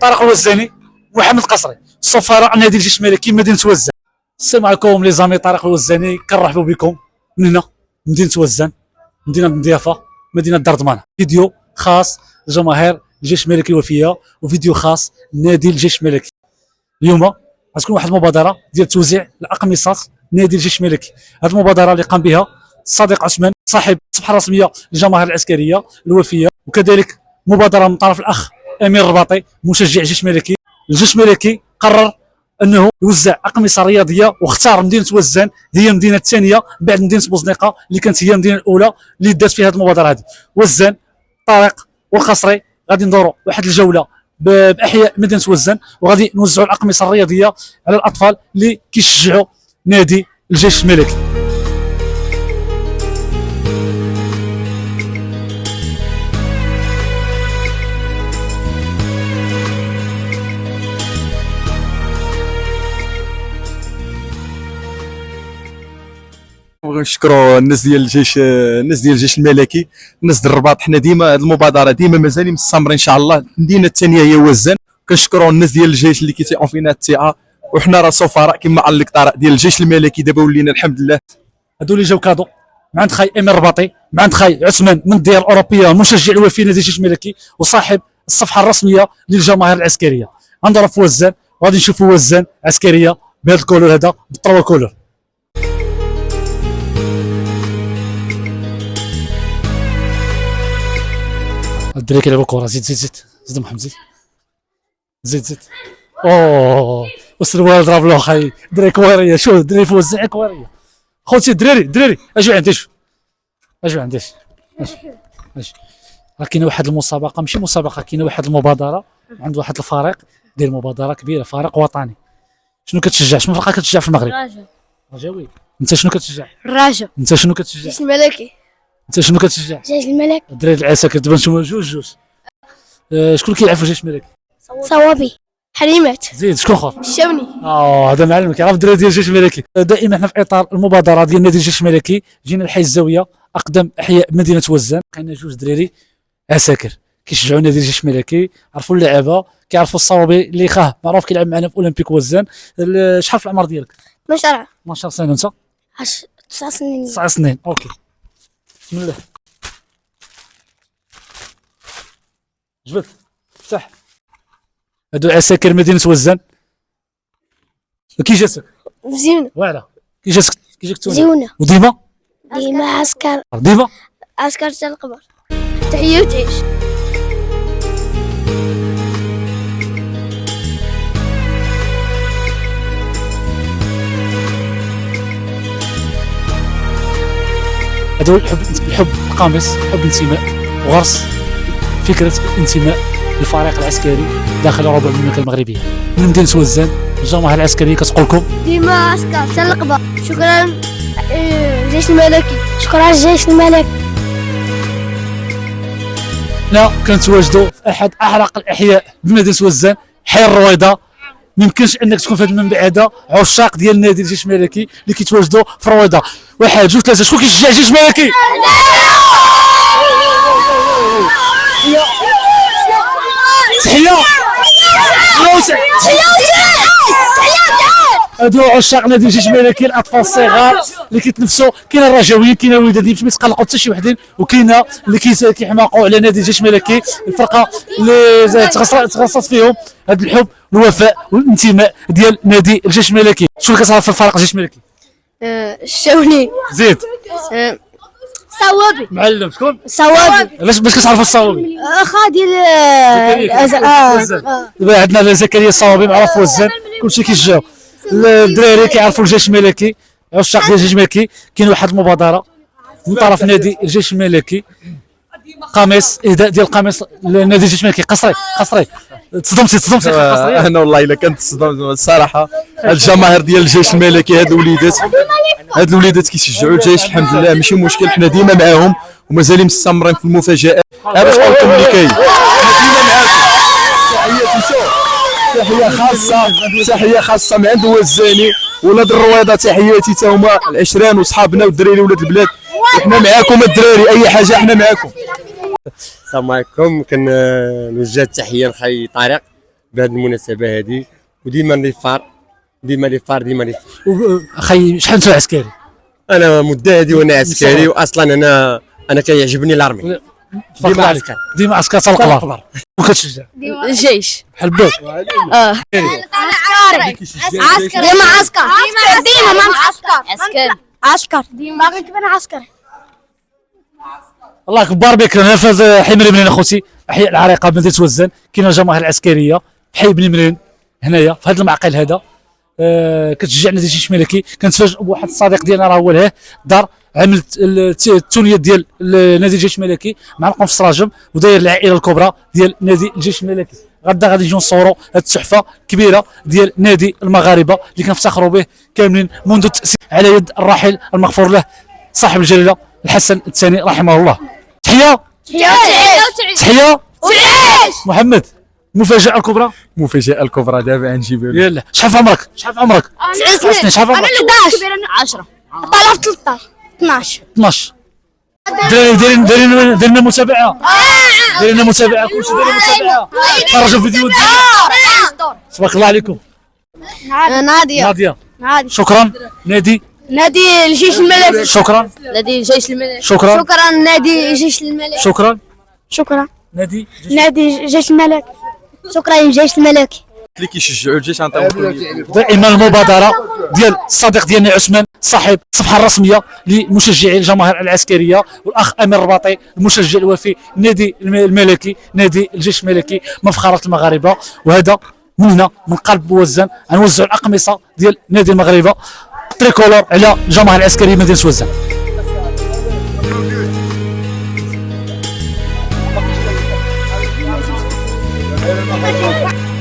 طارق الوزاني، محمد قصري، سفراء نادي الجيش الملكي مدينه وزان. السلام عليكم لي زامي، طارق الوزاني كنرحبوا بكم من هنا مدينه وزان، مدينه مضيافه، مدينه دردمان. فيديو خاص لجماهير الجيش الملكي الوفيه وفيديو خاص نادي الجيش الملكي. اليوم غتكون واحد المبادره ديال توزيع الاقمصات نادي الجيش الملكي. هذه المبادره اللي قام بها الصديق عثمان صاحب الصفحه الرسميه للجماهير العسكريه الوفيه، وكذلك مبادره من طرف الاخ امير الرباطي مشجع الجيش الملكي. الجيش الملكي قرر انه يوزع اقمصه رياضيه، واختار مدينه وزان هي المدينه الثانيه بعد مدينه بوزنيقه اللي كانت هي المدينه الاولى اللي دات فيها هذه المبادره هذه. وزان، طارق والقصري غادي ندوروا واحد الجوله باحياء مدينه وزان، وغادي نوزعوا الاقمصه الرياضيه على الاطفال اللي كيشجعوا نادي الجيش الملكي. نبغيو نشكروا الناس ديال الجيش الملكي، الناس ديال الرباط. حنا ديما هذه المبادره ديما مازالين مستمرين ان شاء الله. المدينه الثانيه هي وزان. كنشكروا الناس ديال الجيش اللي كيتيعوا فينا الثقه، وحنا راه سفراء كما علق طارق ديال الجيش الملكي. دابا ولينا الحمد لله. هادو اللي جاو كادو مع عند خاي امير الرباطي، مع عند خاي عثمان من الديار الاوروبيه، مشجع الوفي نادي الجيش الملكي وصاحب الصفحه الرسميه للجماهير العسكريه. غندوروا في وزان وغادي نشوفوا وزان عسكريه بهذا الكولور هذا، بالطروا كولور. الدراري كيلعبوا كره. زيد زيد زيد زيد محمد، زيد زيد زيد. اوه والسروال ضرب له خاي. دراري كواريه، شوف الدراري في وزان كواريه. خوتي الدراري اجيو عندي، شوف اجيو عندي، اجي. راه كاينه واحد المسابقه، ماشي مسابقه، كاينه واحد المبادره عند واحد الفريق دير مبادره كبيره، فريق وطني. شنو كتشجع؟ شنو فرقه كتشجع في المغرب؟ الرجاء. انت شنو كتشجع؟ الرجاء. انت شنو كتشجع؟ الجيش الملكي. انت شنو كتشجع؟ الجيش الملكي. الدراري العساكر. دابا نتوما جوج. شكون كيلعب في الجيش الملكي؟ صوابي. حليمات. زيد شكون اخر؟ الشوني. هذا معلم كيعرف الدراري ديال الجيش الملكي. دائما احنا في اطار المبادره ديال نادي الجيش الملكي جينا لحي الزاويه اقدم احياء مدينه وزان. لقينا جوج دراري عساكر كيشجعوا نادي الجيش الملكي، عرفوا اللعابه، كيعرفوا الصوابي اللي خاه معروف كيلعب معنا في اولمبيك وزان. شحال في العمر ديالك؟ 12. 12 سنه. انت 9 سنين. 9 سنين. اوكي بسم الله. جبد افتح. هادو عساكر مدينه وزان. كي جاتك؟ مزيونة. واعره. كي جاتك تونس؟ مزيونة. وديما عسكر. ديما عسكر تاع القمر. تحية وتعيش. هذا هو الحب القامص، حب الانتماء وغرس فكره الانتماء للفريق العسكري داخل ربع المملكه المغربيه. من مدينه وزان الجماهير العسكريه كتقول لكم ديما عسكر تاع القمر. شكرا الجيش الملكي. شكرا الجيش الملكي. هنا كنتواجدوا في احد احرق الاحياء بمدينه وزان، حي الرويضه. ما يمكنش انك تكون في هذا المنبع هذا عشاق ديال نادي الجيش الملكي اللي كيتواجدوا في رويضه. واحد جوج ثلاثه. شكون كيشجع الجيش الملكي؟ تحيه. هادو عشاق نادي الجيش الملكي، الاطفال الصغار اللي كيتنفسوا. كاين الرجاويين، كاين الوداد اللي ما يتقلقوا حتى شي وحدين، وكاينه اللي كيحماقوا على نادي الجيش الملكي، الفرقه اللي تخصص فيهم هذا الحب والوفاء والانتماء ديال نادي الجيش الملكي. شكون كتعرف في الفريق الجيش الملكي؟ الشوني. زيد. صوابي. معلم شكون؟ صوابي. باش كتعرفوا الصوابي؟ اخا ديال دابا عندنا زكريا الصوابي معروف في وزان، كلشي كيشجعو. الدراري كيعرفوا الجيش الملكي، عشاق ديال الجيش الملكي. كاين واحد المبادره من طرف نادي الجيش الملكي، قميص اهداء ديال القميص لنادي الجيش الملكي. قصري تصدمتي قصري. انا والله الا كنت تصدمت الصراحه. هاد الجماهير ديال الجيش الملكي، هاد الوليدات كيشجعوا الجيش. الحمد لله ماشي مشكل، حنا ديما معاهم ومازالين مستمرين في المفاجآت. باش نقول لكم اللي كاين ديما معاكم. تحيه خاصه من عند وزاني ولاد الرويضه. تحياتي تا هما العشران وصحابنا والدراري ولاد البلاد. وحنا معاكم الدراري، اي حاجه حنا معاكم. السلام عليكم. كنوجه التحيه لخي طارق بهذه المناسبه هذه، وديما لي فار ديما لي فار ديما لي فار. اخي شحال انت عسكري؟ انا مده هذه وانا عسكري، واصلا انا كيعجبني الارمي. ديما عسكر، ديما عسكر تاع القبر. وكتشجع الجيش بحال بوك. عسكر ديما عسكر ديما ما عسكر ديما باغي تبان عسكر. الله كبار بك. انا في حي مريم اخوتي، احياء العريقه بمدينه وزان، كاينه الجماهير العسكريه في حي بن مريم هنايا في هذا المعقل هذا. كتشجع نادي الجيش الملكي. كنتفاجئ بواحد الصديق ديالنا راه هو لهيه دار عمل التونيه ديال نادي الجيش الملكي مع القنف السراجم، وداير العائله الكبرى ديال نادي الجيش الملكي. غدا غادي نجيو نصوروا هذه التحفه الكبيره ديال نادي المغاربه اللي كنفتخروا به كاملين منذ التاسيس على يد الراحل المغفور له صاحب الجلاله الحسن الثاني رحمه الله. تحيه تحيه محمد. المفاجاه الكبرى، المفاجاه الكبرى دابا غنجيبها لك. يلا شحال في عمرك؟ شحال في عمرك؟ 9 سنين. شحال في عمرك؟ 11 طالع في 13 12. 12. دايرين متابعه، دايرين متابعه، كلشي دايرين متابعه. تفرجوا فيديو تبارك الله عليكم. نادية ناديه شكرا. نادي الجيش الملكي. شكرا. نادي الجيش الملكي. شكرا. شكرا نادي الجيش الملكي. شكرا. نادي نادي الجيش الملكي. شكرا الجيش الملكي. اللي كيشجعوا الجيش غنعطيهم دائما المبادره ديال الصديق ديالنا عثمان صاحب الصفحه الرسميه لمشجعي الجماهير العسكريه، والاخ امير الرباطي المشجع الوفي النادي الملكي، نادي الجيش الملكي مفخره المغاربه. وهذا من هنا من قلب وزان غنوزعوا الاقمصه ديال نادي المغاربه تريكولور على الجماهير العسكريه مدينه وزان.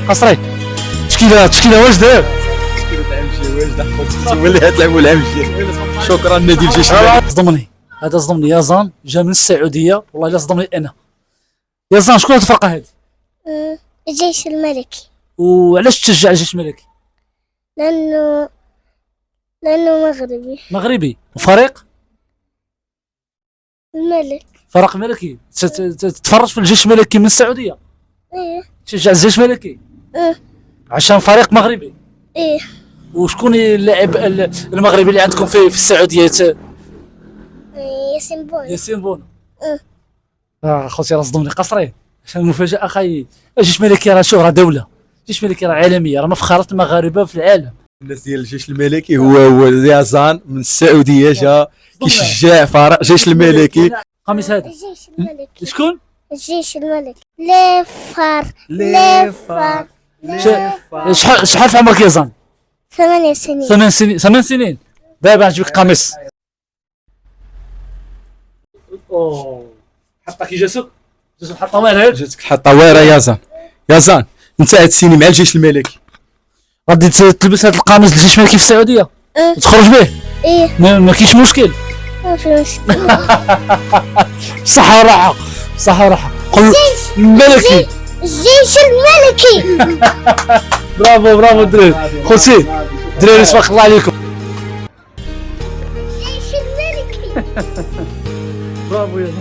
قصري تشكيله واش داير؟ اللي غتلعبوا العام الجاي. شكرا نادي الجيش الملكي. صدمني هذا، صدمني. يازان جا من السعوديه، والله الا صدمني انا. يازان شكون هاد الفرقه هذه؟ الجيش الملكي. وعلاش تشجع الجيش الملكي؟ لأنه مغربي. مغربي وفريق الملك. فريق ملكي. تتفرج في الجيش الملكي من السعوديه؟ ايه تشجع الجيش الملكي ايه عشان فريق مغربي. ايه. وشكون اللاعب المغربي اللي عندكم في السعوديه؟ ياسين بون. ياسين بونو. خوتي راه صدمني قصري عشان المفاجاه. اخي الجيش الملكي راه شهره دوله، الجيش الملكي راه عالميه، راه مفخره المغاربه في العالم. الناس ديال الجيش الملكي هو يازان من السعوديه جا كيشجع فريق الجيش الملكي. قميص هذا الجيش الملكي. شكون؟ الجيش الملكي. ليفار. شحال في عمرك يازان؟ 8 سنين. 8 سنين. دابا نجيب لك قميص. اوه حطها كي جاسك حطها واعره. جاتك حطها واعره يازان انت هاد السيني مع الجيش الملكي. غادي تلبس هذا القميص الجيش الملكي في السعوديه وتخرج به؟ ايه ما كاينش مشكل. ما في مشكل. بصحه وراحه، بصحه وراحه. قول الملكي. الجيش الملكي. برافو دراري. خوتي دراري تبارك الله عليكم. الجيش الملكي. برافو يا